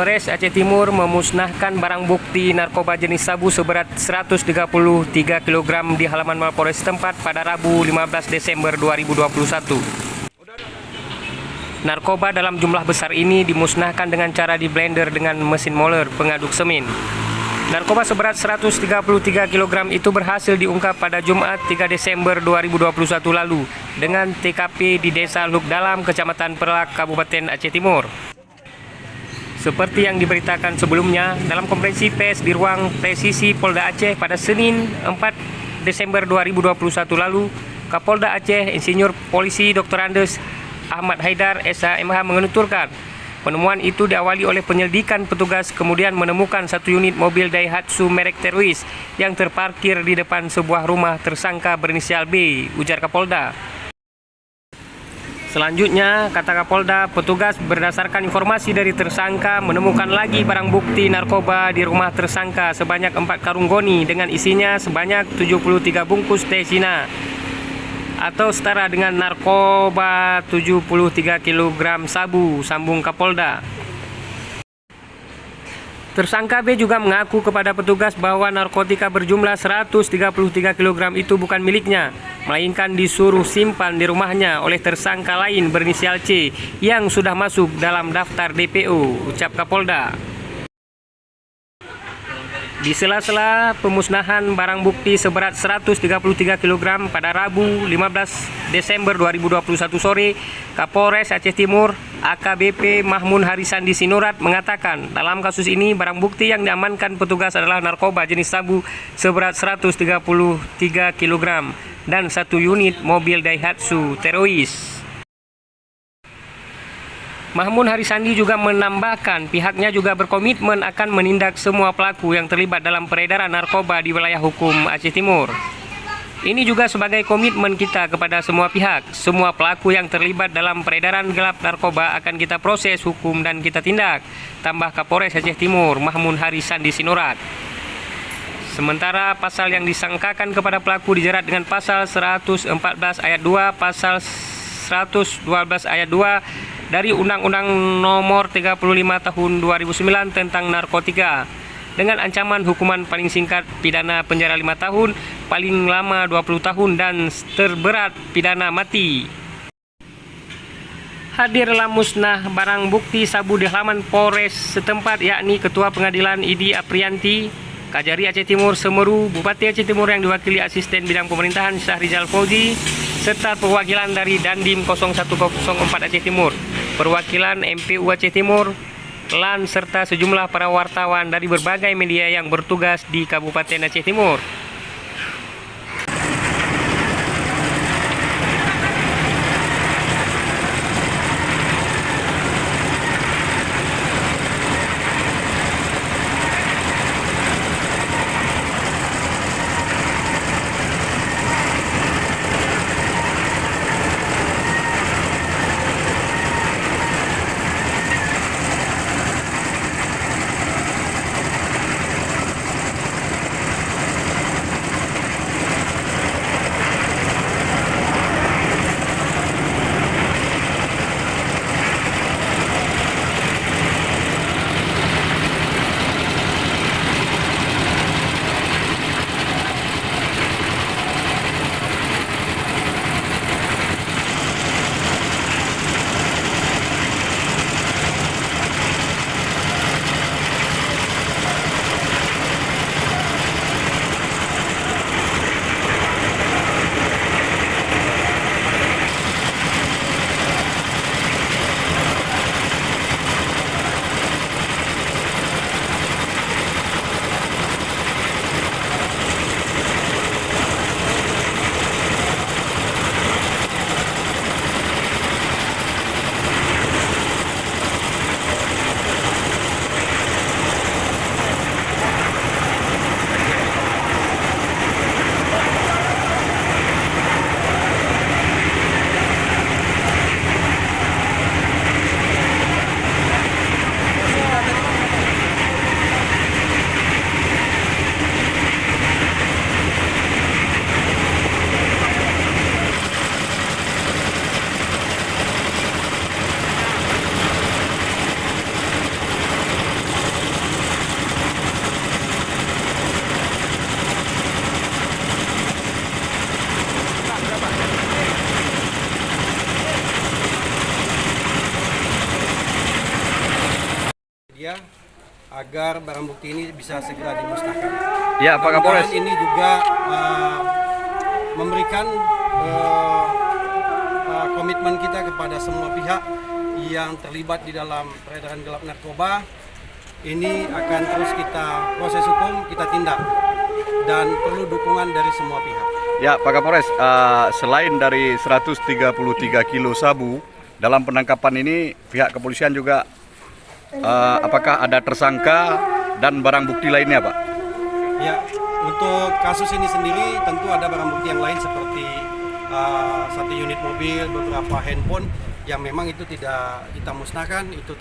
Polres Aceh Timur memusnahkan barang bukti narkoba jenis sabu seberat 133 kg di halaman Mapolres setempat pada Rabu 15 Desember 2021. Narkoba dalam jumlah besar ini dimusnahkan dengan cara di blender dengan mesin moler pengaduk semen. Narkoba seberat 133 kg itu berhasil diungkap pada Jumat 3 Desember 2021 lalu dengan TKP di Desa Luk Dalam, Kecamatan Perlak, Kabupaten Aceh Timur. Seperti yang diberitakan sebelumnya, dalam konferensi pers di ruang presisi Polda Aceh pada Senin 4 Desember 2021 lalu, Kapolda Aceh Insinyur Polisi Dr. Andes Ahmad Haidar SHMH menuturkan penemuan itu diawali oleh penyelidikan petugas kemudian menemukan satu unit mobil Daihatsu merek Teruis yang terparkir di depan sebuah rumah tersangka berinisial B, ujar Kapolda. Selanjutnya, kata Kapolda, petugas berdasarkan informasi dari tersangka menemukan lagi barang bukti narkoba di rumah tersangka sebanyak 4 karung goni dengan isinya sebanyak 73 bungkus teh Cina atau setara dengan narkoba 73 kg sabu, sambung Kapolda. Tersangka B juga mengaku kepada petugas bahwa narkotika berjumlah 133 kg itu bukan miliknya, melainkan disuruh simpan di rumahnya oleh tersangka lain berinisial C yang sudah masuk dalam daftar DPO, ucap Kapolda. Di sela-sela pemusnahan barang bukti seberat 133 kg pada Rabu 15 Desember 2021 sore, Kapolres Aceh Timur AKBP Mahmun Harisandi Sinurat mengatakan dalam kasus ini barang bukti yang diamankan petugas adalah narkoba jenis sabu seberat 133 kg dan satu unit mobil Daihatsu Teruis. Mahmun Harisandi juga menambahkan pihaknya juga berkomitmen akan menindak semua pelaku yang terlibat dalam peredaran narkoba di wilayah hukum Aceh Timur. Ini juga sebagai komitmen kita kepada semua pihak. Semua pelaku yang terlibat dalam peredaran gelap narkoba akan kita proses hukum dan kita tindak, tambah Kapolres Aceh Timur Mahmun Harisandi Sinurat. Sementara pasal yang disangkakan kepada pelaku dijerat dengan pasal 114 ayat 2, pasal 112 ayat 2 dari Undang-Undang Nomor 35 Tahun 2009 tentang narkotika dengan ancaman hukuman paling singkat pidana penjara 5 tahun, paling lama 20 tahun dan terberat pidana mati. Hadir dalam musnah barang bukti sabu di halaman Polres setempat yakni Ketua Pengadilan Idi Aprianti, Kajari Aceh Timur Semeru, Bupati Aceh Timur yang diwakili Asisten Bidang Pemerintahan Syahrizal Fauzi, serta perwakilan dari Dandim 0104 Aceh Timur, perwakilan MPU Aceh Timur, LAN, serta sejumlah para wartawan dari berbagai media yang bertugas di Kabupaten Aceh Timur. agar barang bukti ini bisa segera dimusnahkan. Ya, Pak Kapolres. Ini juga memberikan komitmen kita kepada semua pihak yang terlibat di dalam peredaran gelap narkoba. Ini akan terus kita proses hukum, kita tindak, dan perlu dukungan dari semua pihak. Ya, Pak Kapolres, selain dari 133 kilo sabu dalam penangkapan ini, pihak kepolisian juga apakah ada tersangka dan barang bukti lainnya, Pak? Ya, untuk kasus ini sendiri tentu ada barang bukti yang lain seperti 1 unit mobil, beberapa handphone yang memang itu tidak kita musnahkan, itu